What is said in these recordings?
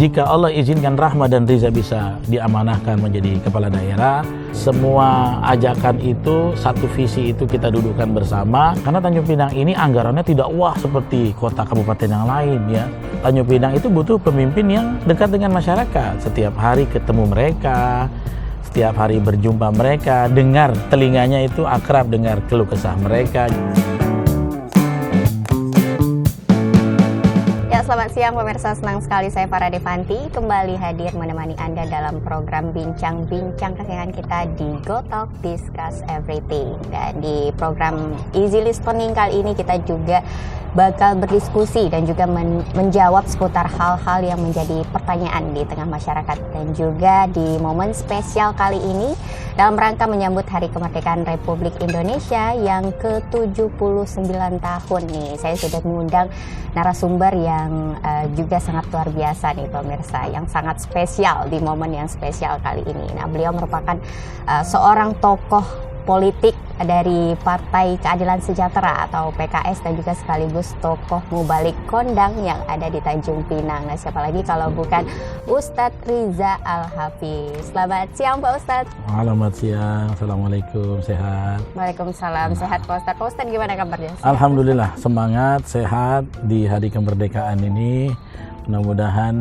jika Allah izinkan Rahma dan Riza bisa diamanahkan menjadi kepala daerah, semua ajakan itu, satu visi itu kita dudukkan bersama. Karena Tanjung Pinang ini anggarannya tidak wah seperti kota kabupaten yang lain ya. Tanjung Pinang itu butuh pemimpin yang dekat dengan masyarakat. Setiap hari ketemu mereka, setiap hari berjumpa mereka, dengar, telinganya itu akrab dengar keluh kesah mereka. Selamat siang pemirsa, senang sekali saya Farah Devanti kembali hadir menemani Anda dalam program bincang-bincang kesayangan kita di Go Talk Discuss Everything. Dan di program Easy Listening kali ini kita juga bakal berdiskusi dan juga menjawab seputar hal-hal yang menjadi pertanyaan di tengah masyarakat. Dan juga di momen spesial kali ini dalam rangka menyambut Hari Kemerdekaan Republik Indonesia yang ke-79 tahun nih, saya sudah mengundang narasumber yang juga sangat luar biasa nih pemirsa, yang sangat spesial di momen yang spesial kali ini. Nah, beliau merupakan seorang tokoh politik dari Partai Keadilan Sejahtera atau PKS dan juga sekaligus tokoh Mubalik Kondang yang ada di Tanjung Pinang. Nah, siapa lagi kalau bukan Ustadz Riza Al-Hafiz. Selamat siang Pak Ustadz. Selamat siang, Assalamualaikum, sehat? Waalaikumsalam, sehat Pak Ustadz. Pak Ustadz gimana kabarnya? Alhamdulillah, semangat, sehat di Hari Kemerdekaan ini. Mudah-mudahan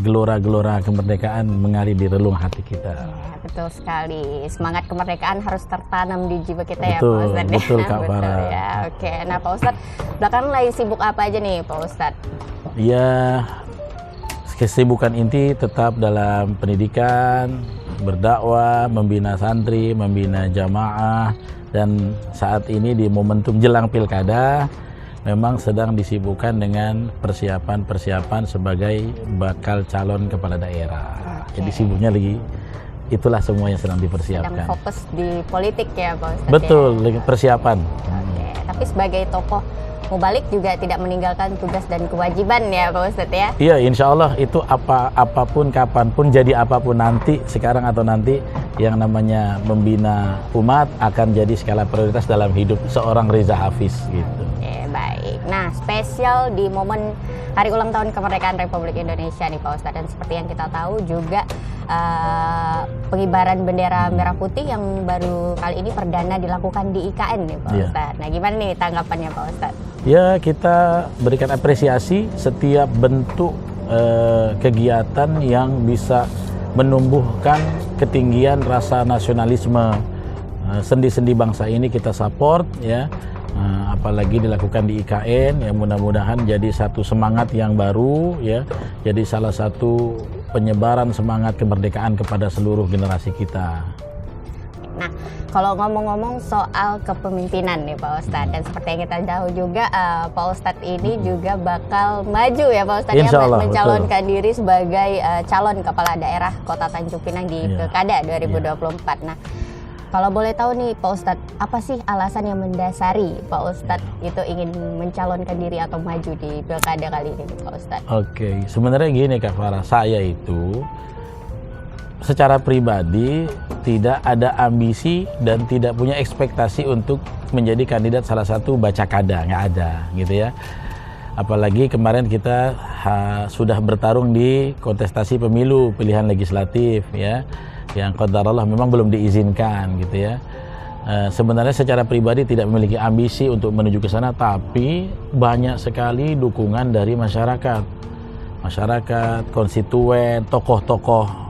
gelora-gelora kemerdekaan mengalir di relung hati kita. Ya, betul sekali. Semangat kemerdekaan harus tertanam di jiwa kita betul, ya Pak Ustadz. Betul Kak Farah. Ya, oke. Nah Pak Ustadz, belakangan lagi sibuk apa aja nih Pak Ustadz? Ya, kesibukan inti tetap dalam pendidikan, berdakwah, membina santri, membina jamaah, dan saat ini di momentum jelang pilkada memang sedang disibukkan dengan persiapan-persiapan sebagai bakal calon kepala daerah. Jadi sibuknya lagi, itulah semua yang sedang dipersiapkan. Sedang fokus di politik ya Pak Ustadz. Betul, ya? Persiapan. Oke, tapi sebagai tokoh Mubalik juga tidak meninggalkan tugas dan kewajiban ya Pak Ustadz ya? Iya, insya Allah itu apapun, kapanpun, jadi apapun nanti, sekarang atau nanti, yang namanya membina umat akan jadi skala prioritas dalam hidup seorang Riza Hafiz gitu. Baik, nah spesial di momen Hari Ulang Tahun Kemerdekaan Republik Indonesia nih Pak Ustadz, dan seperti yang kita tahu juga pengibaran bendera merah putih yang baru kali ini perdana dilakukan di IKN nih Pak Ustadz. Nah gimana nih tanggapannya Pak Ustadz? Ya, kita berikan apresiasi setiap bentuk kegiatan yang bisa menumbuhkan ketinggian rasa nasionalisme sendi-sendi bangsa ini, kita support ya. Apalagi dilakukan di IKN, ya mudah-mudahan jadi satu semangat yang baru ya, jadi salah satu penyebaran semangat kemerdekaan kepada seluruh generasi kita. Nah, kalau ngomong-ngomong soal kepemimpinan nih Pak Ustadz, dan seperti yang kita tahu juga Pak Ustadz ini juga bakal maju ya Pak Ustadz ya, mencalonkan diri sebagai calon kepala daerah Kota Tanjung Pinang di Pilkada 2024. Nah, kalau boleh tahu nih Pak Ustadz, apa sih alasan yang mendasari Pak Ustadz itu ingin mencalonkan diri atau maju di Pilkada kali ini Pak Ustadz? Oke, sebenarnya gini Kak Farah, saya itu secara pribadi tidak ada ambisi dan tidak punya ekspektasi untuk menjadi kandidat salah satu bacakada, nggak ada gitu ya. Apalagi kemarin kita sudah bertarung di kontestasi pemilu pilihan legislatif ya, yang qadarullah memang belum diizinkan gitu ya. Sebenarnya secara pribadi tidak memiliki ambisi untuk menuju ke sana, tapi banyak sekali dukungan dari masyarakat, konstituen, tokoh-tokoh,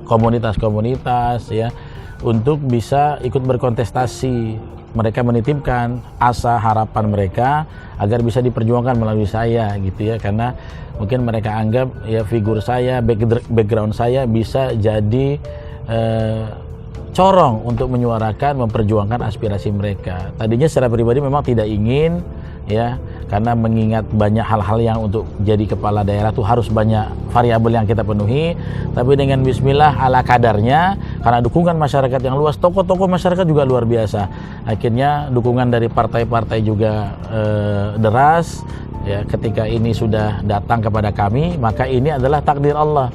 komunitas-komunitas ya, untuk bisa ikut berkontestasi. Mereka menitipkan asa harapan mereka agar bisa diperjuangkan melalui saya gitu ya, karena mungkin mereka anggap ya figur saya, background saya bisa jadi corong untuk menyuarakan, memperjuangkan aspirasi mereka. Tadinya secara pribadi memang tidak ingin ya, karena mengingat banyak hal-hal yang untuk jadi kepala daerah tuh harus banyak variabel yang kita penuhi, tapi dengan bismillah ala kadarnya, karena dukungan masyarakat yang luas, tokoh-tokoh masyarakat juga luar biasa, akhirnya dukungan dari partai-partai juga deras ya. Ketika ini sudah datang kepada kami, maka ini adalah takdir Allah.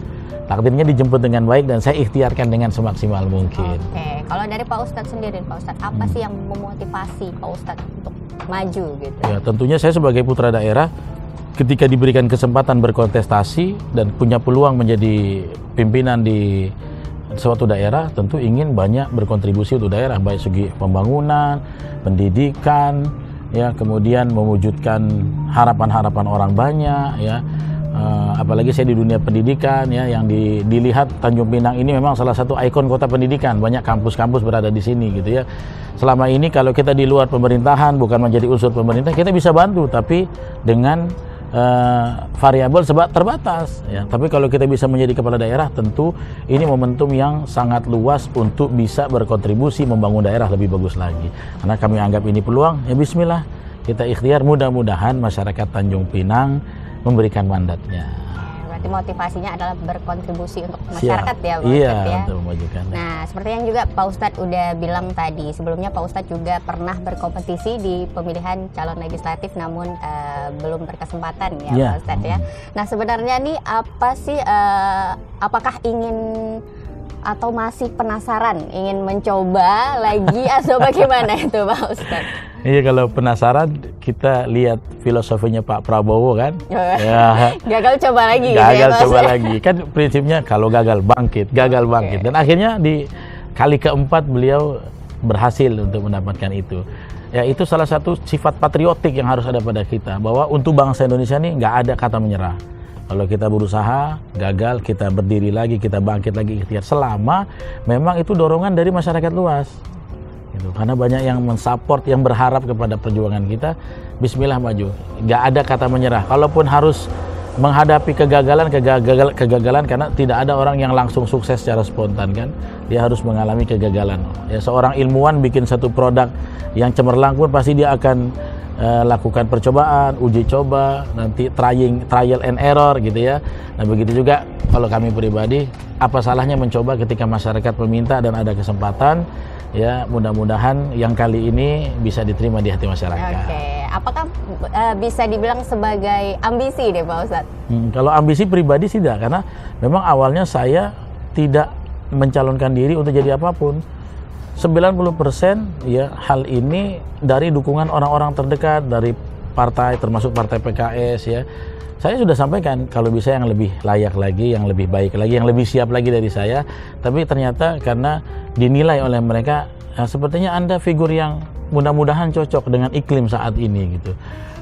Takdirnya dijemput dengan baik dan saya ikhtiarkan dengan semaksimal mungkin. Oke, kalau dari Pak Ustadz sendiri, Pak Ustadz, apa sih yang memotivasi Pak Ustadz untuk maju gitu? Ya, tentunya saya sebagai putra daerah ketika diberikan kesempatan berkontestasi dan punya peluang menjadi pimpinan di suatu daerah, tentu ingin banyak berkontribusi untuk daerah, baik segi pembangunan, pendidikan, ya, kemudian mewujudkan harapan-harapan orang banyak, ya. Apalagi saya di dunia pendidikan, ya, yang dilihat Tanjung Pinang ini memang salah satu ikon kota pendidikan, banyak kampus-kampus berada di sini, gitu ya. Selama ini kalau kita di luar pemerintahan, bukan menjadi unsur pemerintah, kita bisa bantu, tapi dengan variabel terbatas, ya. Tapi kalau kita bisa menjadi kepala daerah, tentu ini momentum yang sangat luas untuk bisa berkontribusi membangun daerah lebih bagus lagi. Karena kami anggap ini peluang, ya bismillah, kita ikhtiar, mudah-mudahan masyarakat Tanjung Pinang memberikan mandatnya. Berarti motivasinya adalah berkontribusi untuk masyarakat. Siap. Ya Pak Iya, Ustadz, ya. untuk memajukan. Nah, seperti yang juga Pak Ustadz udah bilang tadi, sebelumnya Pak Ustadz juga pernah berkompetisi di pemilihan calon legislatif, namun belum berkesempatan, ya Pak Ustadz, ya. Nah, sebenarnya nih apa sih, apakah ingin atau masih penasaran ingin mencoba lagi atau bagaimana itu Pak Ustadz? Iya, kalau penasaran kita lihat filosofinya Pak Prabowo kan. Ya. Gagal coba lagi. Gagal gitu ya, coba lagi. Kan prinsipnya kalau gagal bangkit, gagal bangkit. Dan akhirnya di kali keempat beliau berhasil untuk mendapatkan itu. Ya, itu salah satu sifat patriotik yang harus ada pada kita, bahwa untuk bangsa Indonesia ini nggak ada kata menyerah. Kalau kita berusaha, gagal, kita berdiri lagi, kita bangkit lagi, ikhtiar. Selama memang itu dorongan dari masyarakat luas. Gitu. Karena banyak yang mensupport, yang berharap kepada perjuangan kita, bismillah maju. Nggak ada kata menyerah. Kalaupun harus menghadapi kegagalan, karena tidak ada orang yang langsung sukses secara spontan kan. Dia harus mengalami kegagalan. Ya, seorang ilmuwan bikin satu produk yang cemerlang pun pasti dia akan lakukan percobaan, uji coba, nanti trial and error, gitu ya. Nah, begitu juga kalau kami pribadi, apa salahnya mencoba ketika masyarakat meminta dan ada kesempatan. Ya, mudah-mudahan yang kali ini bisa diterima di hati masyarakat. Oke, apakah bisa dibilang sebagai ambisi deh Pak Ustadz? Kalau ambisi pribadi sih tidak, karena memang awalnya saya tidak mencalonkan diri untuk jadi apapun. 90% ya hal ini dari dukungan orang-orang terdekat, dari partai, termasuk partai PKS, ya. Saya sudah sampaikan kalau bisa yang lebih layak lagi, yang lebih baik lagi, yang lebih siap lagi dari saya. Tapi ternyata karena dinilai oleh mereka, sepertinya Anda figur yang mudah-mudahan cocok dengan iklim saat ini, gitu.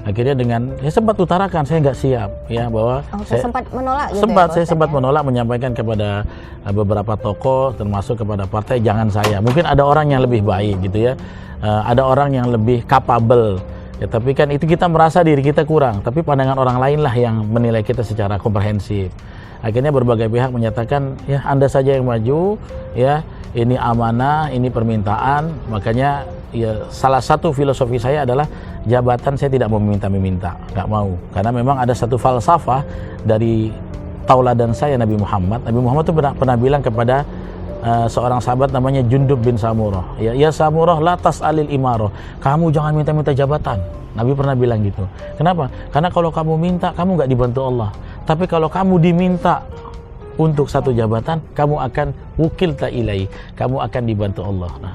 Akhirnya saya sempat utarakan saya nggak siap, ya, bahwa saya sempat menolak gitu. Saya sempat menolak, menyampaikan kepada beberapa tokoh, termasuk kepada partai, jangan saya. Mungkin ada orang yang lebih baik, gitu ya. Ada orang yang lebih capable. Ya, tapi kan itu kita merasa diri kita kurang, tapi pandangan orang lain lah yang menilai kita secara komprehensif. Akhirnya berbagai pihak menyatakan, ya Anda saja yang maju, ya, ini amanah, ini permintaan. Makanya ya salah satu filosofi saya adalah jabatan saya tidak mau meminta-minta, nggak mau. Karena memang ada satu falsafah dari tauladan saya Nabi Muhammad. Nabi Muhammad itu pernah bilang kepada seorang sahabat namanya Jundub bin Samurah, ya Samurah la tas'alil imarah, kamu jangan minta-minta jabatan. Nabi pernah bilang gitu. Kenapa? Karena kalau kamu minta, kamu nggak dibantu Allah. Tapi kalau kamu diminta untuk satu jabatan, kamu akan wukil ta'ilai, kamu akan dibantu Allah. Nah,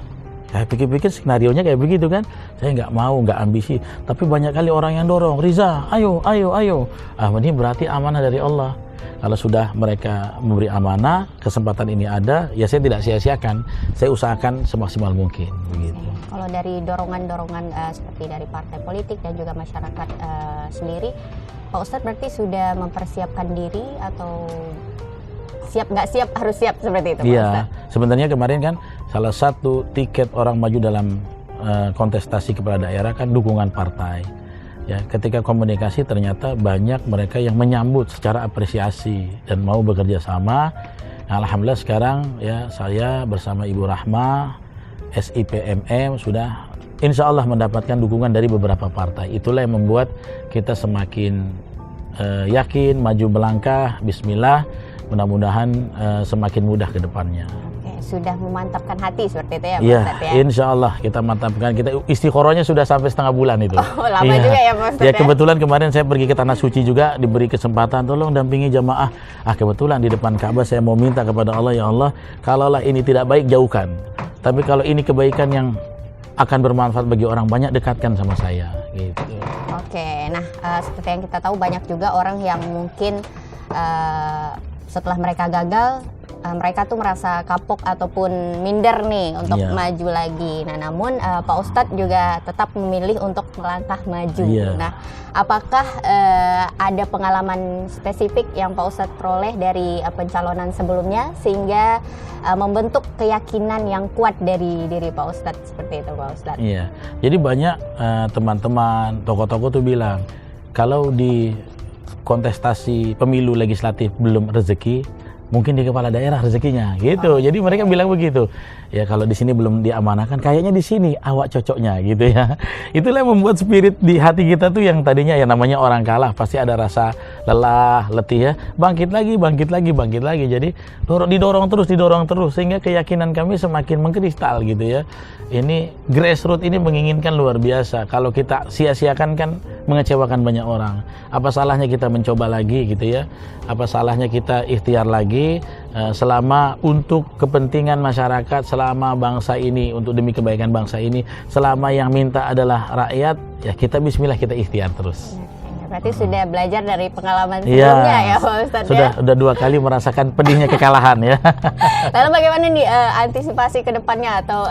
saya pikir-pikir skenarionya kayak begitu kan. Saya nggak mau, nggak ambisi. Tapi banyak kali orang yang dorong, Riza, ayo. Ini berarti amanah dari Allah. Kalau sudah mereka memberi amanah, kesempatan ini ada, ya saya tidak sia-siakan. Saya usahakan semaksimal mungkin. Begitu. Kalau dari dorongan-dorongan seperti dari partai politik dan juga masyarakat sendiri, Pak Ustadz berarti sudah mempersiapkan diri atau siap nggak siap harus siap seperti itu Pak Ustadz? Iya, sebenarnya kemarin kan salah satu tiket orang maju dalam kontestasi kepala daerah kan dukungan partai. Ya, ketika komunikasi ternyata banyak mereka yang menyambut secara apresiasi dan mau bekerja sama. Alhamdulillah sekarang ya saya bersama Ibu Rahma, SIPMM sudah insya Allah mendapatkan dukungan dari beberapa partai. Itulah yang membuat kita semakin yakin maju melangkah. Bismillah, mudah-mudahan semakin mudah ke depannya. Sudah memantapkan hati seperti itu ya Pak Ustadz ya? Insya Allah kita mantapkan. Kita istikharahnya sudah sampai setengah bulan itu. Oh, lama juga ya Pak Ustadz ya? Kebetulan kemarin saya pergi ke Tanah Suci juga, diberi kesempatan tolong dampingi jamaah. Kebetulan di depan Ka'bah saya mau minta kepada Allah, ya Allah, kalaulah ini tidak baik jauhkan. Tapi kalau ini kebaikan yang akan bermanfaat bagi orang banyak, dekatkan sama saya gitu. Oke, nah seperti yang kita tahu banyak juga orang yang mungkin setelah mereka gagal, mereka tuh merasa kapok ataupun minder nih untuk maju lagi. Nah, namun Pak Ustadz juga tetap memilih untuk melangkah maju. Nah, apakah ada pengalaman spesifik yang Pak Ustadz peroleh dari pencalonan sebelumnya sehingga membentuk keyakinan yang kuat dari diri Pak Ustadz seperti itu, Pak Ustadz? Iya, jadi banyak teman-teman, tokoh-tokoh tuh bilang kalau di kontestasi pemilu legislatif belum rezeki, mungkin di kepala daerah rezekinya gitu. Jadi mereka bilang begitu. Ya kalau di sini belum diamanahkan, kayaknya di sini awak cocoknya gitu ya. Itulah yang membuat spirit di hati kita tuh yang tadinya ya namanya orang kalah pasti ada rasa lelah, letih ya. Bangkit lagi, bangkit lagi, bangkit lagi. Jadi didorong terus sehingga keyakinan kami semakin mengkristal gitu ya. Ini grassroots ini menginginkan luar biasa. Kalau kita sia-siakan kan mengecewakan banyak orang. Apa salahnya kita mencoba lagi gitu ya? Apa salahnya kita ikhtiar lagi selama untuk kepentingan masyarakat, selama bangsa ini, untuk demi kebaikan bangsa ini, selama yang minta adalah rakyat, ya kita bismillah, kita ikhtiar terus. Berarti sudah belajar dari pengalaman sebelumnya ya Pak Ustadz sudah 2 kali merasakan pedihnya kekalahan ya. Lalu bagaimana nih antisipasi ke depannya atau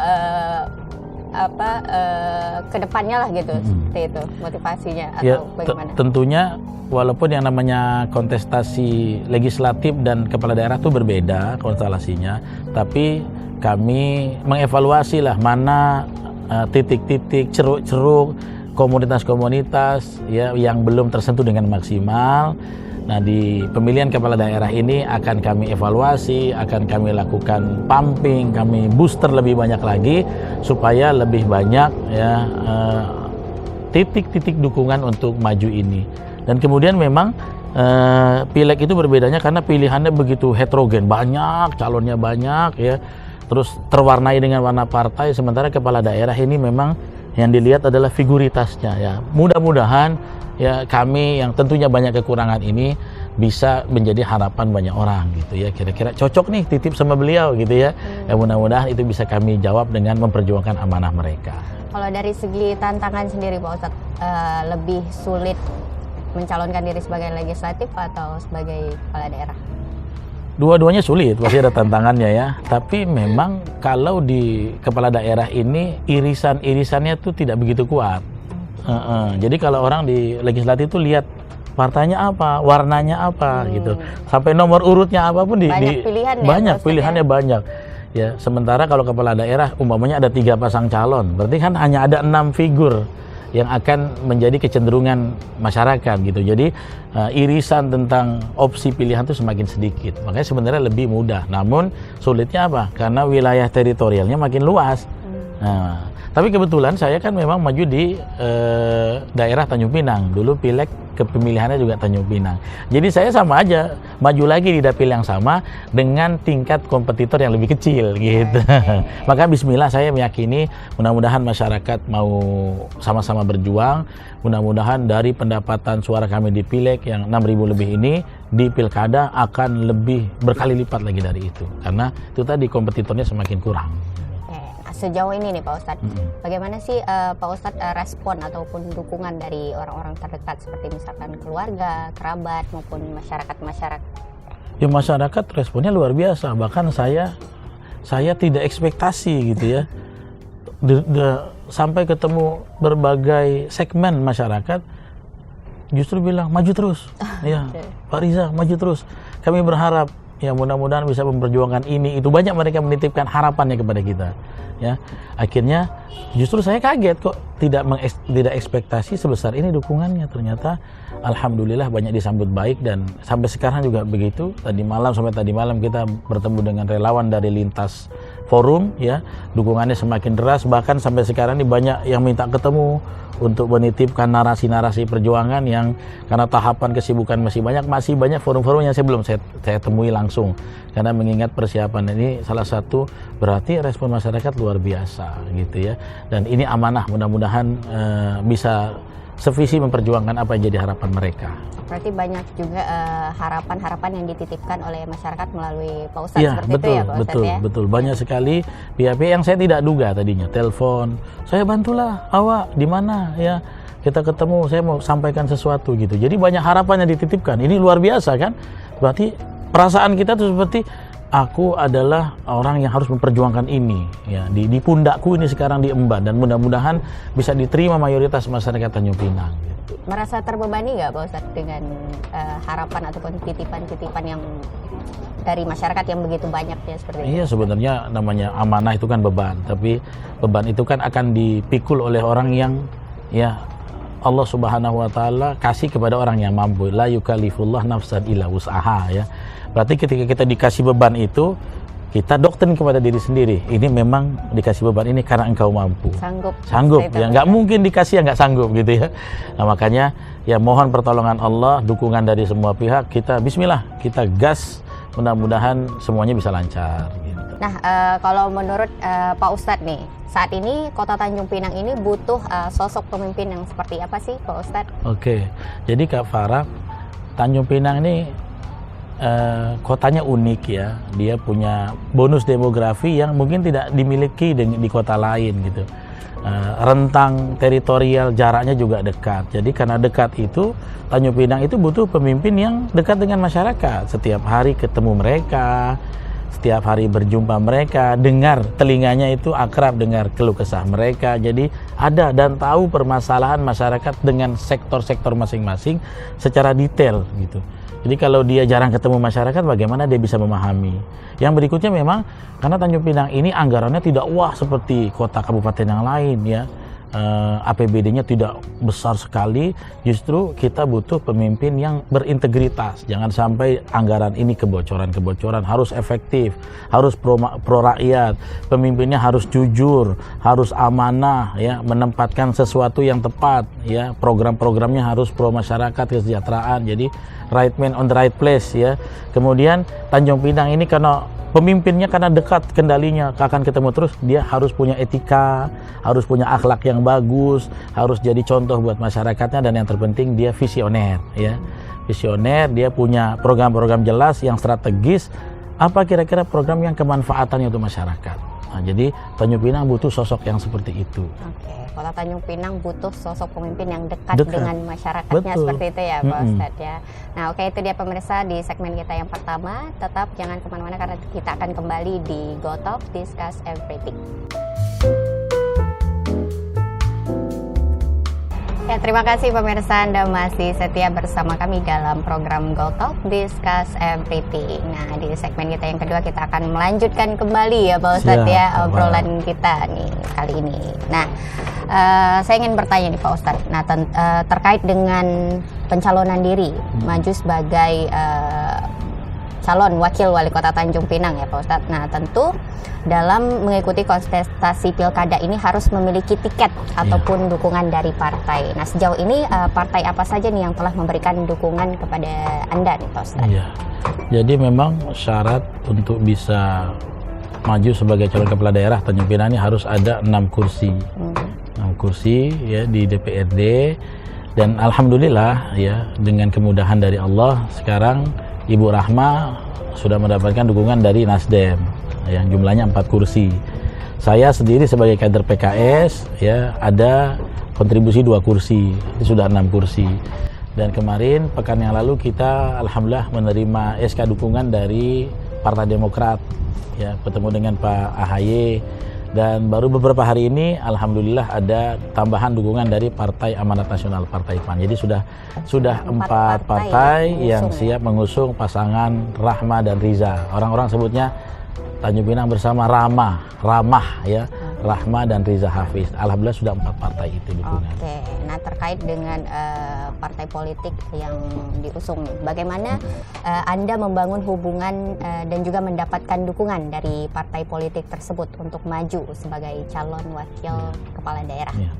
ke depannya lah gitu, seperti itu motivasinya atau bagaimana? Tentunya walaupun yang namanya kontestasi legislatif dan kepala daerah itu berbeda konstelasinya, tapi kami mengevaluasi lah mana titik-titik, ceruk-ceruk, komunitas-komunitas ya yang belum tersentuh dengan maksimal. Nah, di pemilihan kepala daerah ini akan kami evaluasi, akan kami lakukan pumping, kami booster lebih banyak lagi supaya lebih banyak ya titik-titik dukungan untuk maju ini. Dan kemudian memang pileg itu berbedanya karena pilihannya begitu heterogen, banyak calonnya banyak ya. Terus terwarnai dengan warna partai, sementara kepala daerah ini memang yang dilihat adalah figuritasnya ya. Mudah-mudahan ya kami yang tentunya banyak kekurangan ini bisa menjadi harapan banyak orang gitu ya. Kira-kira cocok nih titip sama beliau gitu ya. Ya mudah-mudahan itu bisa kami jawab dengan memperjuangkan amanah mereka. Kalau dari segi tantangan sendiri Pak Ustadz, lebih sulit mencalonkan diri sebagai legislatif atau sebagai kepala daerah? Dua-duanya sulit, pasti ada tantangannya ya. Tapi memang kalau di kepala daerah ini irisan-irisannya tuh tidak begitu kuat. Jadi kalau orang di legislatif tuh lihat partainya apa, warnanya apa gitu. Sampai nomor urutnya apapun banyak pilihan ya, banyak pilihannya banyak. Ya, sementara kalau kepala daerah umpamanya ada 3 pasang calon, berarti kan hanya ada 6 figur yang akan menjadi kecenderungan masyarakat gitu. Jadi irisan tentang opsi pilihan itu semakin sedikit. Makanya sebenarnya lebih mudah. Namun sulitnya apa? Karena wilayah teritorialnya makin luas. Nah, tapi kebetulan saya kan memang maju di daerah Tanjung Pinang. Dulu pileg kepemilihannya juga Tanjung Pinang. Jadi saya sama aja maju lagi di dapil yang sama dengan tingkat kompetitor yang lebih kecil gitu. Maka bismillah saya meyakini mudah-mudahan masyarakat mau sama-sama berjuang. Mudah-mudahan dari pendapatan suara kami di pileg yang 6.000 lebih ini di pilkada akan lebih berkali lipat lagi dari itu. Karena itu tadi kompetitornya semakin kurang. Sejauh ini nih Pak Ustadz, bagaimana sih Pak Ustadz respon ataupun dukungan dari orang-orang terdekat seperti misalkan keluarga, kerabat maupun masyarakat-masyarakat? Ya masyarakat responnya luar biasa, bahkan saya tidak ekspektasi gitu ya. Sampai ketemu berbagai segmen masyarakat justru bilang maju terus, ya Pak Riza maju terus. Kami berharap ya mudah-mudahan bisa memperjuangkan ini itu, banyak mereka menitipkan harapannya kepada kita. Ya, akhirnya justru saya kaget kok tidak ekspektasi sebesar ini dukungannya. Ternyata alhamdulillah banyak disambut baik dan sampai sekarang juga begitu. Sampai tadi malam kita bertemu dengan relawan dari lintas forum ya, dukungannya semakin deras, bahkan sampai sekarang ini banyak yang minta ketemu untuk menitipkan narasi-narasi perjuangan yang karena tahapan kesibukan masih banyak forum-forum yang belum saya temui langsung karena mengingat persiapan ini salah satu berarti respon masyarakat luar biasa gitu ya. Dan ini amanah, mudah-mudahan bisa sevisi memperjuangkan apa yang jadi harapan mereka. Berarti banyak juga harapan-harapan yang dititipkan oleh masyarakat melalui Pak Ustadz Iya, seperti betul, itu ya Pak Ustadz betul, ya? betul. Banyak sekali pihak-pihak yang saya tidak duga tadinya. Telepon, saya bantulah awak di mana ya. Kita ketemu, saya mau sampaikan sesuatu gitu. Jadi banyak harapan yang dititipkan. Ini luar biasa kan? Berarti perasaan kita tuh seperti aku adalah orang yang harus memperjuangkan ini ya. Di pundakku ini sekarang diemban dan mudah-mudahan bisa diterima mayoritas masyarakat Tanjung Pinang. Merasa terbebani nggak Pak Ustadz dengan harapan ataupun titipan-titipan yang dari masyarakat yang begitu banyaknya seperti itu? Iya, sebenarnya namanya amanah itu kan beban, tapi beban itu kan akan dipikul oleh orang yang ya Allah Subhanahu wa taala kasih kepada orang yang mampu. La yukallifullah nafsan illa wus'aha ya. Berarti ketika kita dikasih beban itu, kita doktrin kepada diri sendiri. Ini memang dikasih beban ini karena engkau mampu. Sanggup ya, nggak mungkin dikasih yang nggak sanggup gitu ya. Nah makanya ya mohon pertolongan Allah, dukungan dari semua pihak. Kita Bismillah, kita gas, mudah-mudahan semuanya bisa lancar gitu. Nah kalau menurut Pak Ustadz nih, saat ini Kota Tanjung Pinang ini butuh sosok pemimpin yang seperti apa sih Pak Ustadz? Oke, jadi Kak Farah, Tanjung Pinang ini kotanya unik ya, dia punya bonus demografi yang mungkin tidak dimiliki di kota lain gitu. Rentang teritorial jaraknya juga dekat. Jadi karena dekat itu, Tanjung Pinang itu butuh pemimpin yang dekat dengan masyarakat. Setiap hari ketemu mereka, setiap hari berjumpa mereka, dengar, telinganya itu akrab dengar keluh kesah mereka. Jadi ada dan tahu permasalahan masyarakat dengan sektor-sektor masing-masing secara detail gitu. Jadi kalau dia jarang ketemu masyarakat, bagaimana dia bisa memahami? Yang berikutnya memang karena Tanjung Pinang ini anggarannya tidak wah seperti kota kabupaten yang lain ya. APBD-nya tidak besar sekali, justru kita butuh pemimpin yang berintegritas. Jangan sampai anggaran ini kebocoran-kebocoran, harus efektif, harus pro rakyat, pemimpinnya harus jujur, harus amanah ya, menempatkan sesuatu yang tepat ya, program-programnya harus pro masyarakat, kesejahteraan. Jadi right man on the right place ya. Kemudian Tanjung Pinang ini karena pemimpinnya karena dekat kendalinya akan ketemu terus, dia harus punya etika, harus punya akhlak yang bagus, harus jadi contoh buat masyarakatnya, dan yang terpenting dia visioner ya. Visioner, dia punya program-program jelas yang strategis, apa kira-kira program yang kemanfaatannya untuk masyarakat. Nah, jadi Tanjung Pinang butuh sosok yang seperti itu. Oke, Kota Tanjung Pinang butuh sosok pemimpin yang dekat dengan masyarakatnya. Betul. Seperti itu ya Pak Ustadz ya. Nah oke, itu dia pemirsa di segmen kita yang pertama. Tetap jangan kemana-mana karena kita akan kembali di Go Talk Discuss Everything. Ya, terima kasih pemirsa, Anda masih setia bersama kami dalam program Go Talk Discuss Everything. Nah, di segmen kita yang kedua kita akan melanjutkan kembali ya Pak Ustadz ya obrolan kita nih kali ini. Nah, saya ingin bertanya nih Pak Ustadz, nah terkait dengan pencalonan diri maju sebagai calon wakil wali kota Tanjung Pinang ya Pak Ustadz. Nah tentu dalam mengikuti kontestasi pilkada ini harus memiliki tiket ataupun dukungan dari partai. Nah sejauh ini partai apa saja nih yang telah memberikan dukungan kepada Anda nih Pak Ustadz? Iya, jadi memang syarat untuk bisa maju sebagai calon kepala daerah Tanjung Pinang ini harus ada 6 kursi. 6 kursi ya di DPRD, dan alhamdulillah ya dengan kemudahan dari Allah sekarang Ibu Rahma sudah mendapatkan dukungan dari Nasdem yang jumlahnya 4 kursi. Saya sendiri sebagai kader PKS ya ada kontribusi 2 kursi, itu sudah 6 kursi. Dan kemarin pekan yang lalu kita alhamdulillah menerima SK dukungan dari Partai Demokrat ya, bertemu dengan Pak AHY, dan baru beberapa hari ini alhamdulillah ada tambahan dukungan dari Partai Amanat Nasional, Partai PAN. Jadi sudah 4 partai yang siap mengusung pasangan Rahma dan Riza. Orang-orang sebutnya Tanjung Pinang bersama Ramah ya, Rahma dan Riza Hafiz. Alhamdulillah sudah 4 partai itu dukungan. Oke, nah terkait dengan partai politik yang diusung, bagaimana Anda membangun hubungan dan juga mendapatkan dukungan dari partai politik tersebut untuk maju sebagai calon wakil kepala daerah? Ya.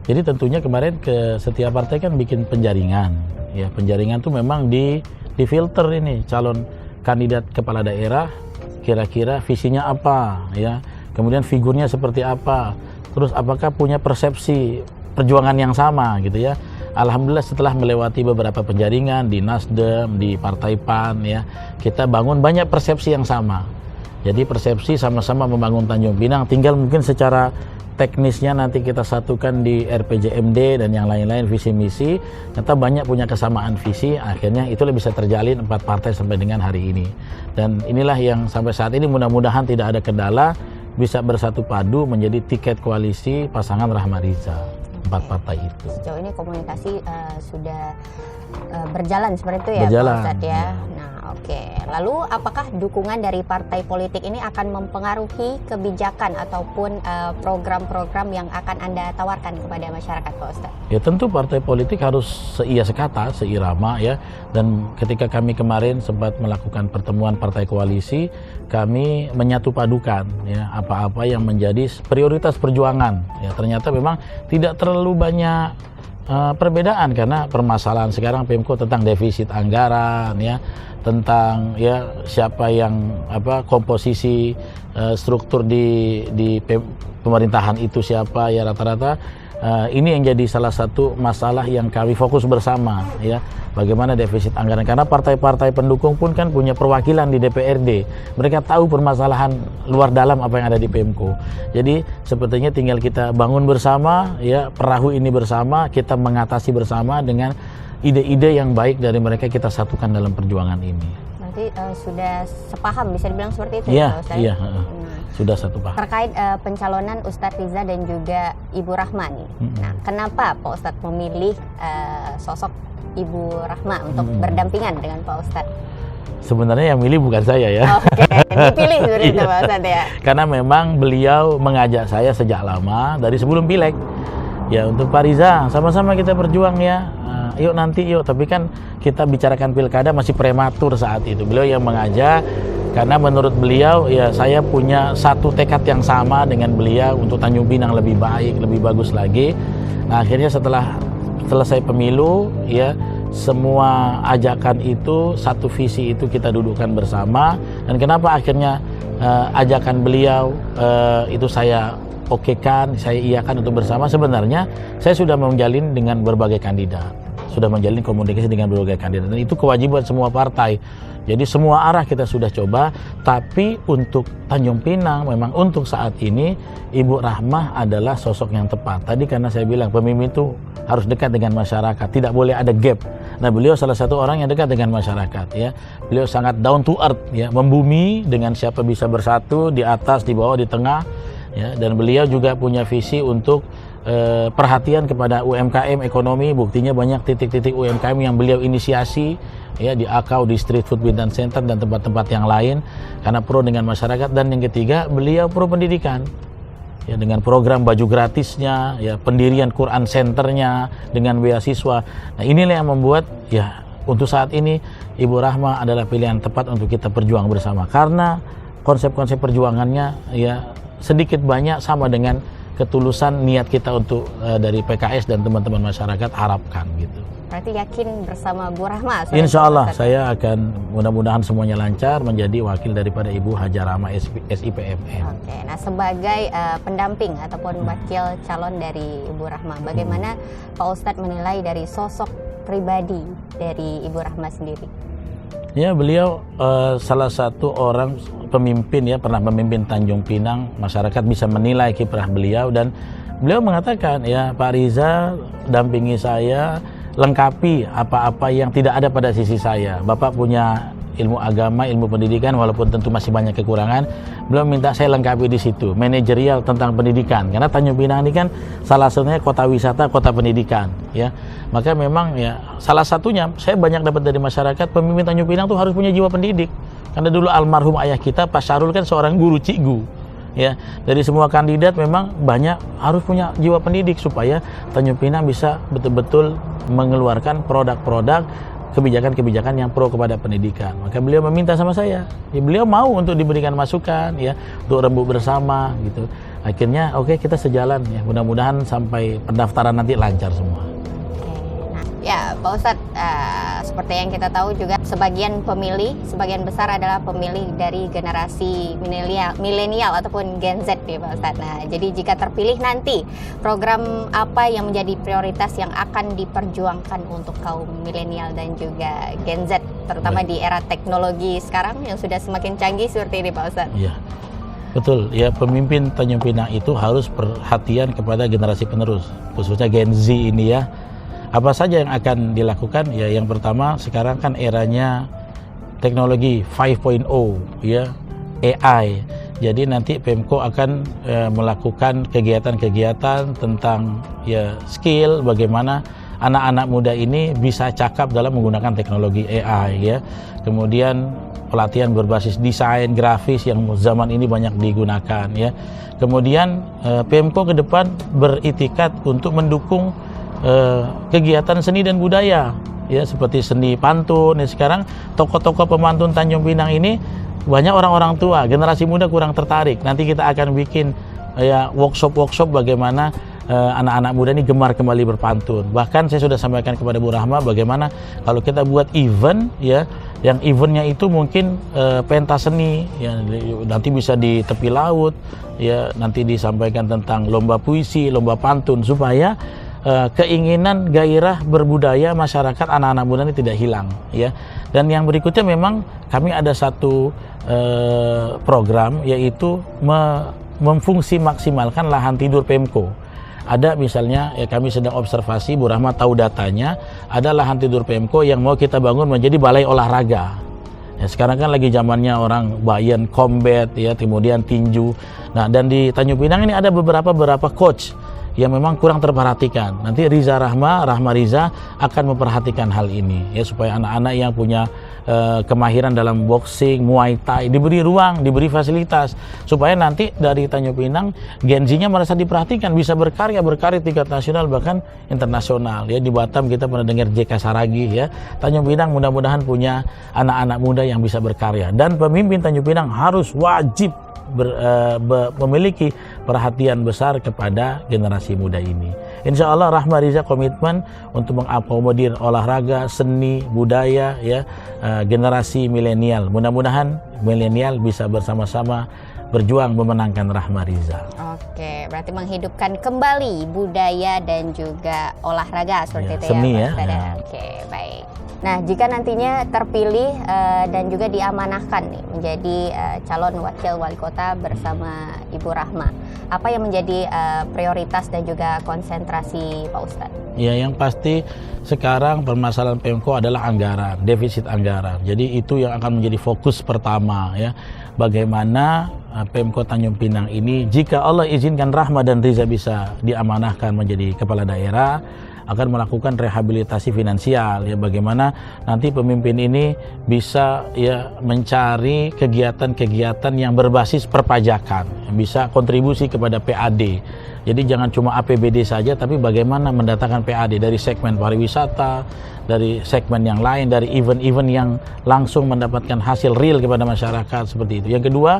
Jadi tentunya kemarin ke setiap partai kan bikin penjaringan. Ya, penjaringan tuh memang difilter ini calon kandidat kepala daerah, kira-kira visinya apa ya, kemudian figurnya seperti apa, terus apakah punya persepsi perjuangan yang sama gitu ya, alhamdulillah setelah melewati beberapa penjaringan di Nasdem, di Partai PAN ya, kita bangun banyak persepsi yang sama. Jadi persepsi sama-sama membangun Tanjung Pinang, tinggal mungkin secara teknisnya nanti kita satukan di RPJMD dan yang lain-lain visi misi. Kita banyak punya kesamaan visi, akhirnya itu bisa terjalin 4 partai sampai dengan hari ini. Dan inilah yang sampai saat ini mudah-mudahan tidak ada kendala, bisa bersatu padu menjadi tiket koalisi pasangan Rahma Riza. 4 partai itu. Sejauh ini komunikasi sudah berjalan seperti itu ya, berjalan, Pak Ustadz ya. Ya. Nah, oke. Lalu apakah dukungan dari partai politik ini akan mempengaruhi kebijakan ataupun program-program yang akan Anda tawarkan kepada masyarakat, Pak Ustadz? Ya tentu partai politik harus seia sekata, seirama ya. Dan ketika kami kemarin sempat melakukan pertemuan partai koalisi, kami menyatu padukan ya apa-apa yang menjadi prioritas perjuangan. Ya ternyata memang tidak terlalu banyak perbedaan karena permasalahan sekarang Pemko tentang defisit anggaran ya, tentang ya siapa yang komposisi struktur di pemerintahan itu siapa ya, rata-rata ini yang jadi salah satu masalah yang kami fokus bersama ya, bagaimana defisit anggaran, karena partai-partai pendukung pun kan punya perwakilan di DPRD, mereka tahu permasalahan luar dalam apa yang ada di Pemko. Jadi sepertinya tinggal kita bangun bersama ya, perahu ini bersama, kita mengatasi bersama dengan ide-ide yang baik dari mereka, kita satukan dalam perjuangan ini. Berarti sudah sepaham, bisa dibilang seperti itu ya, Pak Ustadz? Iya, sudah satu paham. Terkait pencalonan Ustadz Riza dan juga Ibu Rahma nih. Nah, kenapa Pak Ustadz memilih sosok Ibu Rahma untuk berdampingan dengan Pak Ustadz? Sebenarnya yang milih bukan saya ya. Oke, dipilih seperti itu Pak Ustadz ya. Karena memang beliau mengajak saya sejak lama dari sebelum pileg. Ya untuk Pak Riza, sama-sama kita berjuang ya. Yuk nanti yuk, tapi kan kita bicarakan pilkada masih prematur saat itu. Beliau yang mengajak, karena menurut beliau ya saya punya satu tekad yang sama dengan beliau untuk Tanjung Pinang lebih baik, lebih bagus lagi. Nah, akhirnya setelah selesai pemilu ya, semua ajakan itu, satu visi itu kita dudukkan bersama. Dan kenapa akhirnya ajakan beliau itu saya okekan, saya iakan untuk bersama. Sebenarnya saya sudah menjalin dengan berbagai kandidat, sudah menjalin komunikasi dengan berbagai kandidat, dan itu kewajiban semua partai. Jadi semua arah kita sudah coba, tapi untuk Tanjung Pinang memang untuk saat ini Ibu Rahmah adalah sosok yang tepat. Tadi karena saya bilang pemimpin itu harus dekat dengan masyarakat, tidak boleh ada gap. Nah, beliau salah satu orang yang dekat dengan masyarakat ya. Beliau sangat down to earth ya, membumi dengan siapa bisa bersatu, di atas, di bawah, di tengah ya. Dan beliau juga punya visi untuk perhatian kepada UMKM ekonomi. Buktinya banyak titik-titik UMKM yang beliau inisiasi ya, di Akau, di Street Food Bintan Center dan tempat-tempat yang lain, karena pro dengan masyarakat. Dan yang ketiga, beliau pro pendidikan ya, dengan program baju gratisnya ya, pendirian Quran Centernya dengan beasiswa. Nah, inilah yang membuat ya untuk saat ini Ibu Rahma adalah pilihan tepat untuk kita berjuang bersama, karena konsep-konsep perjuangannya ya sedikit banyak sama dengan ketulusan niat kita untuk dari PKS dan teman-teman masyarakat harapkan gitu. Berarti yakin bersama Bu Rahma? Insya Allah saya akan, mudah-mudahan semuanya lancar, menjadi wakil daripada Ibu Hajar Rahma SIPMN. Oke, nah sebagai pendamping ataupun wakil calon dari Ibu Rahma, bagaimana Pak Ustadz menilai dari sosok pribadi dari Ibu Rahma sendiri? Ya, beliau salah satu orang pemimpin ya, pernah memimpin Tanjung Pinang. Masyarakat bisa menilai kiprah beliau, dan beliau mengatakan ya, Pak Riza dampingi saya, lengkapi apa-apa yang tidak ada pada sisi saya. Bapak punya ilmu agama, ilmu pendidikan, walaupun tentu masih banyak kekurangan. Beliau minta saya lengkapi di situ, manajerial tentang pendidikan, karena Tanjung Pinang ini kan salah satunya kota wisata, kota pendidikan ya. Maka memang ya salah satunya saya banyak dapat dari masyarakat, pemimpin Tanjung Pinang tuh harus punya jiwa pendidik. Karena dulu almarhum ayah kita Pak Syarul kan seorang guru cikgu ya. Dari semua kandidat memang banyak harus punya jiwa pendidik supaya Tanjung Pinang bisa betul-betul mengeluarkan produk-produk, kebijakan-kebijakan yang pro kepada pendidikan. Maka beliau meminta sama saya, ya beliau mau untuk diberikan masukan ya, untuk rembuk bersama gitu. Akhirnya oke, kita sejalan ya, mudah-mudahan sampai pendaftaran nanti lancar semua. Nah, ya Pak Ustadz, seperti yang kita tahu juga sebagian besar adalah pemilih dari generasi milenial ataupun Gen Z nih Pak Ustadz. Nah, jadi jika terpilih nanti, program apa yang menjadi prioritas yang akan diperjuangkan untuk kaum milenial dan juga Gen Z, terutama di era teknologi sekarang yang sudah semakin canggih seperti ini Pak Ustadz? Iya, betul. Ya, pemimpin Tanjung Pinang itu harus perhatian kepada generasi penerus, khususnya Gen Z ini ya. Apa saja yang akan dilakukan? Ya, yang pertama sekarang kan eranya teknologi 5.0 ya, AI. Jadi nanti Pemko akan melakukan kegiatan-kegiatan tentang ya skill bagaimana anak-anak muda ini bisa cakap dalam menggunakan teknologi AI ya. Kemudian pelatihan berbasis desain grafis yang zaman ini banyak digunakan ya. Kemudian Pemko ke depan beritikat untuk mendukung kegiatan seni dan budaya ya, seperti seni pantun ya. Sekarang tokoh-tokoh pemantun Tanjung Pinang ini banyak orang-orang tua, generasi muda kurang tertarik. Nanti kita akan bikin ya workshop bagaimana anak-anak muda ini gemar kembali berpantun. Bahkan saya sudah sampaikan kepada Bu Rahma bagaimana kalau kita buat event ya, yang eventnya itu mungkin pentas seni ya, nanti bisa di tepi laut ya, nanti disampaikan tentang lomba puisi, lomba pantun, supaya keinginan gairah berbudaya masyarakat anak-anak muda ini tidak hilang ya. Dan yang berikutnya memang kami ada satu program, yaitu memfungsi maksimalkan lahan tidur Pemko. Ada misalnya ya, kami sedang observasi, Bu Rahma tahu datanya, ada lahan tidur Pemko yang mau kita bangun menjadi balai olahraga. Ya, sekarang kan lagi zamannya orang Bayan Combat ya, kemudian tinju. Nah, dan di Tanjung Pinang ini ada beberapa coach yang memang kurang terperhatikan. Nanti Rahma Riza akan memperhatikan hal ini ya, supaya anak-anak yang punya kemahiran dalam boxing, Muay Thai diberi ruang, diberi fasilitas, supaya nanti dari Tanjung Pinang Gen Z-nya merasa diperhatikan, bisa berkarya tingkat nasional bahkan internasional ya. Di Batam kita pernah dengar JK Saragi ya. Tanjung Pinang mudah-mudahan punya anak-anak muda yang bisa berkarya, dan pemimpin Tanjung Pinang harus wajib memiliki perhatian besar kepada generasi muda ini. Insya Allah Rahma Riza komitmen untuk mengakomodir olahraga, seni, budaya ya, generasi milenial. Mudah-mudahan milenial bisa bersama-sama berjuang memenangkan Rahma Riza. Oke, berarti menghidupkan kembali budaya dan juga olahraga seperti ya, itu seni ya, Pak ya. Oke, baik. Nah, jika nantinya terpilih dan juga diamanahkan nih menjadi calon wakil wali kota bersama Ibu Rahma, apa yang menjadi prioritas dan juga konsentrasi Pak Ustadz? Ya, yang pasti sekarang permasalahan Pemko adalah anggaran, defisit anggaran. Jadi itu yang akan menjadi fokus pertama ya. Bagaimana Pemko Tanjung Pinang ini, jika Allah izinkan Rahma dan Riza bisa diamanahkan menjadi kepala daerah, akan melakukan rehabilitasi finansial ya, bagaimana nanti pemimpin ini bisa ya mencari kegiatan-kegiatan yang berbasis perpajakan, bisa kontribusi kepada PAD. Jadi jangan cuma APBD saja, tapi bagaimana mendatangkan PAD dari segmen pariwisata, dari segmen yang lain, dari event-event yang langsung mendapatkan hasil real kepada masyarakat, seperti itu. Yang kedua,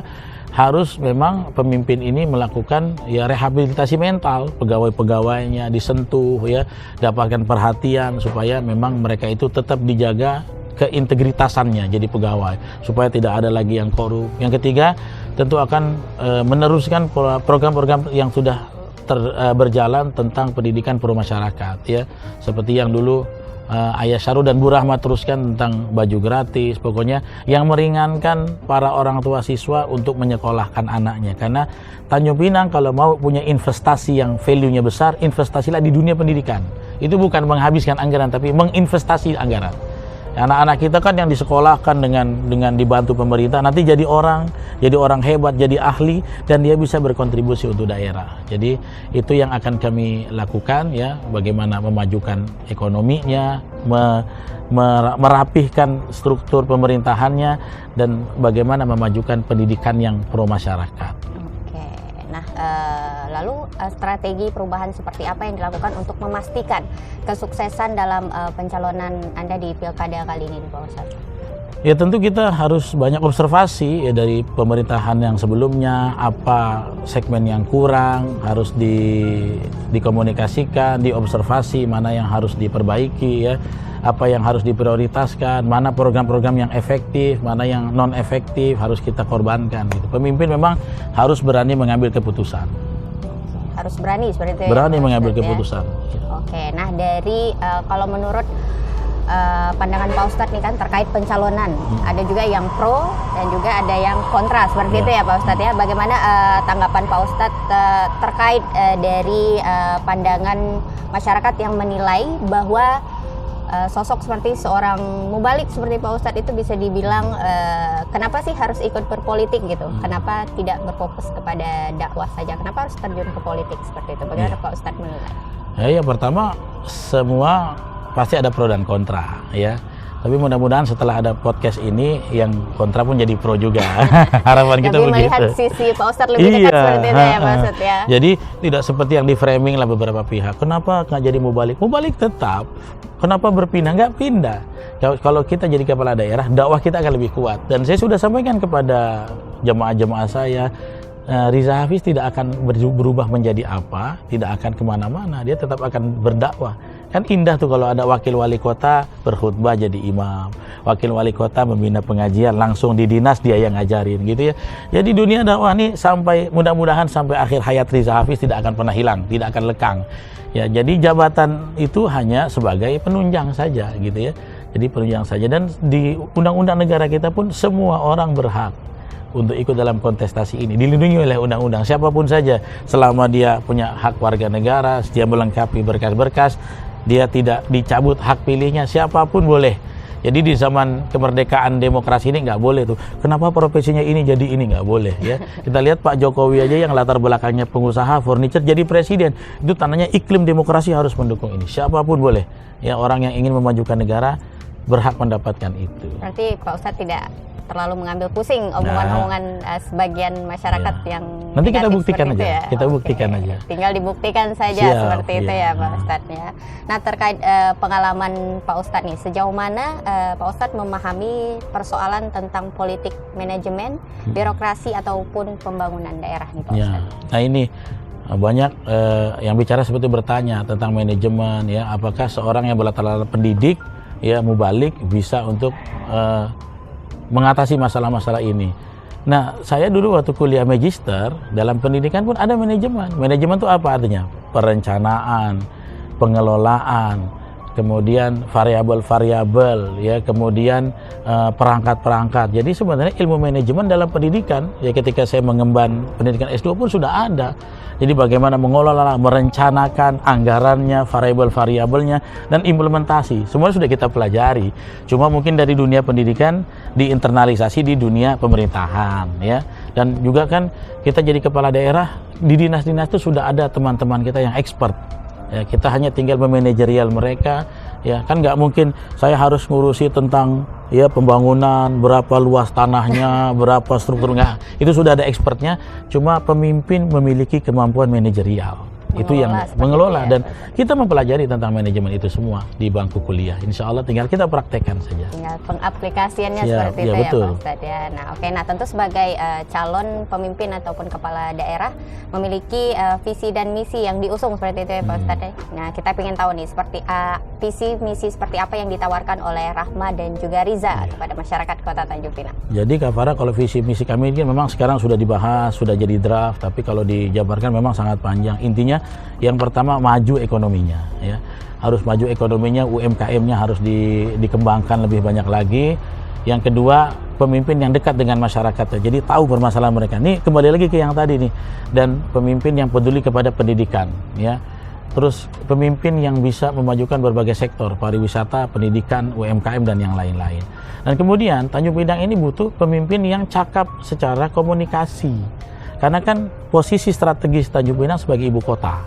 harus memang pemimpin ini melakukan ya rehabilitasi mental, pegawai-pegawainya disentuh ya, dapatkan perhatian supaya memang mereka itu tetap dijaga keintegritasannya jadi pegawai, supaya tidak ada lagi yang korup. Yang ketiga, tentu akan meneruskan program-program yang sudah berjalan tentang pendidikan pro masyarakat ya, seperti yang dulu Ayah Syarul dan Bu Rahma teruskan tentang baju gratis, pokoknya yang meringankan para orang tua siswa untuk menyekolahkan anaknya. Karena Tanjung Pinang kalau mau punya investasi yang value-nya besar, investasilah di dunia pendidikan. Itu bukan menghabiskan anggaran, tapi menginvestasi anggaran. Anak-anak kita kan yang disekolahkan dengan dibantu pemerintah, nanti jadi orang hebat, jadi ahli, dan dia bisa berkontribusi untuk daerah. Jadi itu yang akan kami lakukan ya, bagaimana memajukan ekonominya, merapihkan struktur pemerintahannya, dan bagaimana memajukan pendidikan yang pro masyarakat. Oke, nah lalu strategi perubahan seperti apa yang dilakukan untuk memastikan kesuksesan dalam pencalonan Anda di Pilkada kali ini, Pak Ustadz? Ya tentu kita harus banyak observasi ya dari pemerintahan yang sebelumnya, apa segmen yang kurang harus dikomunikasikan, diobservasi mana yang harus diperbaiki ya, apa yang harus diprioritaskan, mana program-program yang efektif, mana yang non efektif harus kita korbankan gitu. Pemimpin memang harus berani mengambil keputusan. Harus berani seperti itu. Berani ya, mengambil ya? keputusan. Oke, nah dari kalau menurut pandangan Pak Ustadz nih kan terkait pencalonan, ada juga yang pro dan juga ada yang kontra seperti itu ya Pak Ustadz ya. Bagaimana tanggapan Pak Ustadz terkait dari pandangan masyarakat yang menilai bahwa sosok seperti seorang mubalik seperti Pak Ustadz itu bisa dibilang kenapa sih harus ikut berpolitik gitu? Kenapa tidak berfokus kepada dakwah saja? Kenapa harus terjun ke politik seperti itu? Bagaimana Pak Ustadz menilai? Ya, pertama semua pasti ada pro dan kontra ya. Tapi mudah-mudahan setelah ada podcast ini yang kontra pun jadi pro juga. Harapan kita begitu. Melihat sisi Pak Ustadz lebih dekat seperti itu ya Pak Ustadz ya. Jadi tidak seperti yang di framing lah beberapa pihak. Kenapa nggak jadi mubalik? Mubalik tetap. Kenapa berpindah? Nggak pindah. Kalau kita jadi kepala daerah, dakwah kita akan lebih kuat. Dan saya sudah sampaikan kepada jemaah-jemaah saya, Riza Hafiz tidak akan berubah menjadi apa, tidak akan kemana-mana, dia tetap akan berdakwah. Kan indah tuh kalau ada wakil wali kota berkhutbah jadi imam, wakil wali kota membina pengajian langsung di dinas dia yang ngajarin gitu ya. Jadi dunia dakwah ini sampai mudah-mudahan sampai akhir hayat Riza Hafiz tidak akan pernah hilang, tidak akan lekang. Ya, jadi jabatan itu hanya sebagai penunjang saja gitu ya. Jadi penunjang saja, dan di undang-undang negara kita pun semua orang berhak untuk ikut dalam kontestasi ini, dilindungi oleh undang-undang siapapun saja selama dia punya hak warga negara, dia melengkapi berkas-berkas, dia tidak dicabut hak pilihnya, siapapun boleh. Jadi di zaman kemerdekaan demokrasi ini nggak boleh tuh. Kenapa profesinya ini jadi ini, nggak boleh ya. Kita lihat Pak Jokowi aja yang latar belakangnya pengusaha furniture jadi presiden. Itu tandanya iklim demokrasi harus mendukung ini. Siapapun boleh. Ya, orang yang ingin memajukan negara berhak mendapatkan itu. Berarti Pak Ustadz tidak terlalu mengambil pusing omongan-omongan sebagian masyarakat yang nanti kita buktikan aja, ya? Kita buktikan aja. Tinggal dibuktikan saja. Siap, seperti itu ya Pak Ustadz ya. Nah terkait pengalaman Pak Ustadz nih, sejauh mana Pak Ustadz memahami persoalan tentang politik manajemen, birokrasi ataupun pembangunan daerah nih Pak Ustadz? Nah ini banyak yang bicara seperti bertanya tentang manajemen ya, apakah seorang yang berlatar belakang pendidik ya mubalik bisa untuk mengatasi masalah-masalah ini. Nah, saya dulu waktu kuliah magister, dalam pendidikan pun ada manajemen. Manajemen itu apa artinya? Perencanaan, pengelolaan, kemudian variabel-variabel, ya, kemudian perangkat-perangkat. Jadi sebenarnya ilmu manajemen dalam pendidikan, ya ketika saya mengemban pendidikan S2 pun sudah ada. Jadi bagaimana mengelola, merencanakan anggarannya, variabel-variabelnya, dan implementasi. Semuanya sudah kita pelajari. Cuma mungkin dari dunia pendidikan diinternalisasi di dunia pemerintahan, ya. Dan juga kan kita jadi kepala daerah, di dinas-dinas itu sudah ada teman-teman kita yang expert. Ya, kita hanya tinggal memanajerial mereka, ya kan nggak mungkin saya harus ngurusi tentang ya pembangunan, berapa luas tanahnya, berapa struktur, nggak. Itu sudah ada expertnya, cuma pemimpin memiliki kemampuan manajerial. Itu yang mengelola, dan kita mempelajari tentang manajemen itu semua di bangku kuliah. Insya Allah tinggal kita praktekkan saja. Tinggal pengaplikasiannya seperti itu ya Pak Ustadz ya. Nah oke, nah tentu sebagai calon pemimpin ataupun kepala daerah memiliki visi dan misi yang diusung seperti itu ya Pak Ustadz ya. Nah kita ingin tahu nih seperti visi misi seperti apa yang ditawarkan oleh Rahma dan juga Riza kepada masyarakat Kota Tanjung Pinang. Jadi Kak Farah, kalau visi misi kami ini memang sekarang sudah dibahas, sudah jadi draft, tapi kalau dijabarkan memang sangat panjang. Intinya yang pertama maju ekonominya, ya harus maju ekonominya, UMKM-nya harus dikembangkan lebih banyak lagi. Yang kedua, pemimpin yang dekat dengan masyarakat, jadi tahu permasalahan mereka. Ini kembali lagi ke yang tadi nih, dan pemimpin yang peduli kepada pendidikan, ya. Terus pemimpin yang bisa memajukan berbagai sektor, pariwisata, pendidikan, UMKM dan yang lain-lain. Dan kemudian Tanjung Pinang ini butuh pemimpin yang cakap secara komunikasi. Karena kan posisi strategis Tanjung Pinang sebagai ibu kota.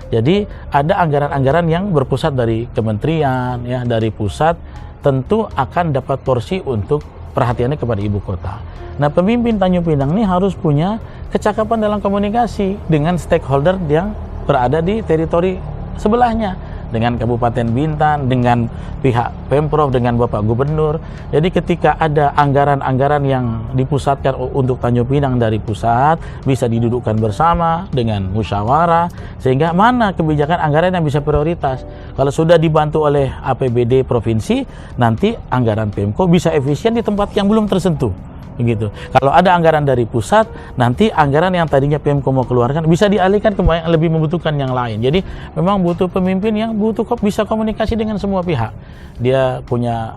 Jadi ada anggaran-anggaran yang berpusat dari kementerian, ya, dari pusat, tentu akan dapat porsi untuk perhatiannya kepada ibu kota. Nah, pemimpin Tanjung Pinang ini harus punya kecakapan dalam komunikasi dengan stakeholder yang berada di teritori sebelahnya. dengan Kabupaten Bintan, dengan pihak Pemprov, dengan Bapak Gubernur. Jadi ketika ada anggaran-anggaran yang dipusatkan untuk Tanjung Pinang dari pusat, bisa didudukkan bersama dengan musyawarah, sehingga mana kebijakan anggaran yang bisa prioritas. Kalau sudah dibantu oleh APBD provinsi, nanti anggaran Pemko bisa efisien di tempat yang belum tersentuh. Begitu. Kalau ada anggaran dari pusat, nanti anggaran yang tadinya Pemko mau keluarkan bisa dialihkan ke yang lebih membutuhkan yang lain. Jadi memang butuh pemimpin yang bisa komunikasi dengan semua pihak. Dia punya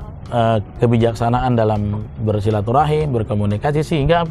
kebijaksanaan dalam bersilaturahim, berkomunikasi, sehingga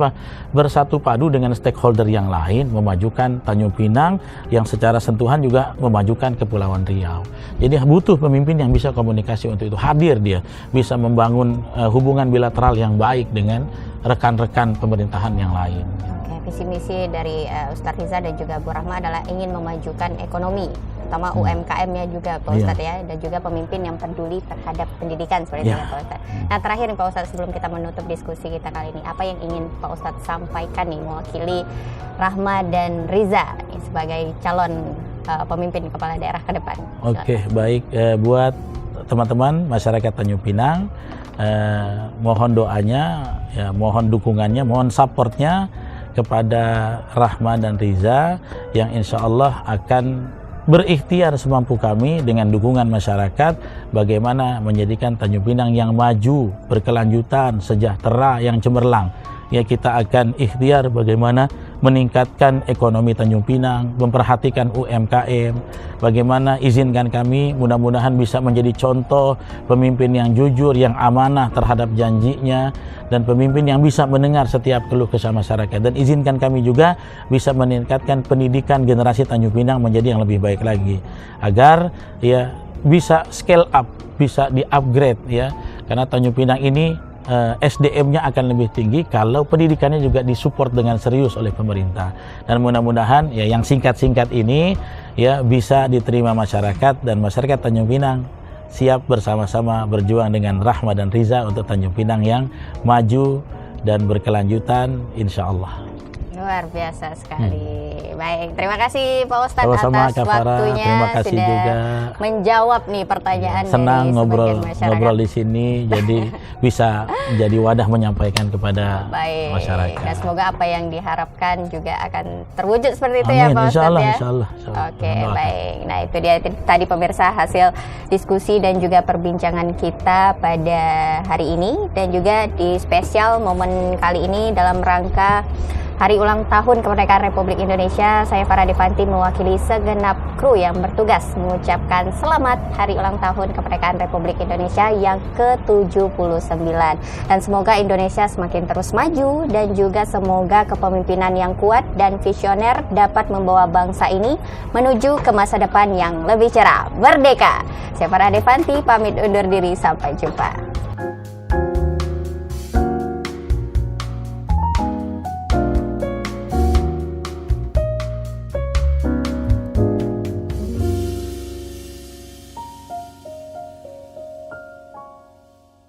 bersatu padu dengan stakeholder yang lain, memajukan Tanjung Pinang yang secara sentuhan juga memajukan Kepulauan Riau. Jadi butuh pemimpin yang bisa komunikasi untuk itu, hadir dia, bisa membangun hubungan bilateral yang baik dengan rekan-rekan pemerintahan yang lain. Oke, visi misi dari Ustadz Riza dan juga Bu Rahma adalah ingin memajukan ekonomi, terutama UMKM-nya juga Pak Ustadz ya, dan juga pemimpin yang peduli terhadap pendidikan seperti itu ya Pak Ustadz. Nah terakhir nih Pak Ustadz, sebelum kita menutup diskusi kita kali ini, apa yang ingin Pak Ustadz sampaikan nih mewakili Rahma dan Riza nih, sebagai calon pemimpin kepala daerah ke depan? Oke, baik, buat teman-teman masyarakat Tanjung Pinang, mohon doanya, ya, mohon dukungannya, mohon supportnya kepada Rahma dan Riza yang insya Allah akan berikhtiar semampu kami dengan dukungan masyarakat bagaimana menjadikan Tanjung Pinang yang maju, berkelanjutan, sejahtera, yang cemerlang. Ya, kita akan ikhtiar bagaimana meningkatkan ekonomi Tanjung Pinang, memperhatikan UMKM, bagaimana izinkan kami mudah-mudahan bisa menjadi contoh pemimpin yang jujur, yang amanah terhadap janjinya, dan pemimpin yang bisa mendengar setiap keluh kesah masyarakat. Dan izinkan kami juga bisa meningkatkan pendidikan generasi Tanjung Pinang menjadi yang lebih baik lagi, agar ya bisa scale up, bisa di-upgrade ya, karena Tanjung Pinang ini SDM-nya akan lebih tinggi kalau pendidikannya juga disupport dengan serius oleh pemerintah. Dan mudah-mudahan ya yang singkat-singkat ini ya bisa diterima masyarakat, dan masyarakat Tanjung Pinang siap bersama-sama berjuang dengan Rahma dan Riza untuk Tanjung Pinang yang maju dan berkelanjutan insya Allah. Luar biasa sekali. Baik, terima kasih Pak Ustadz sama-sama, atas Kak Farah. waktunya, terima kasih sudah juga menjawab nih pertanyaan senang dari ngobrol di sini, jadi bisa jadi wadah menyampaikan kepada baik, masyarakat. dan semoga apa yang diharapkan juga akan terwujud seperti itu. Amin, ya Pak Ustadz ya. Insya Allah. Oke, baik. Nah itu dia tadi pemirsa hasil diskusi dan juga perbincangan kita pada hari ini, dan juga di spesial momen kali ini dalam rangka Hari Ulang Tahun Kemerdekaan Republik Indonesia, saya Farah Devanti mewakili segenap kru yang bertugas mengucapkan selamat Hari Ulang Tahun Kemerdekaan Republik Indonesia yang ke-79. Dan semoga Indonesia semakin terus maju, dan juga semoga kepemimpinan yang kuat dan visioner dapat membawa bangsa ini menuju ke masa depan yang lebih cerah. Merdeka! Saya Farah Devanti pamit undur diri, sampai jumpa.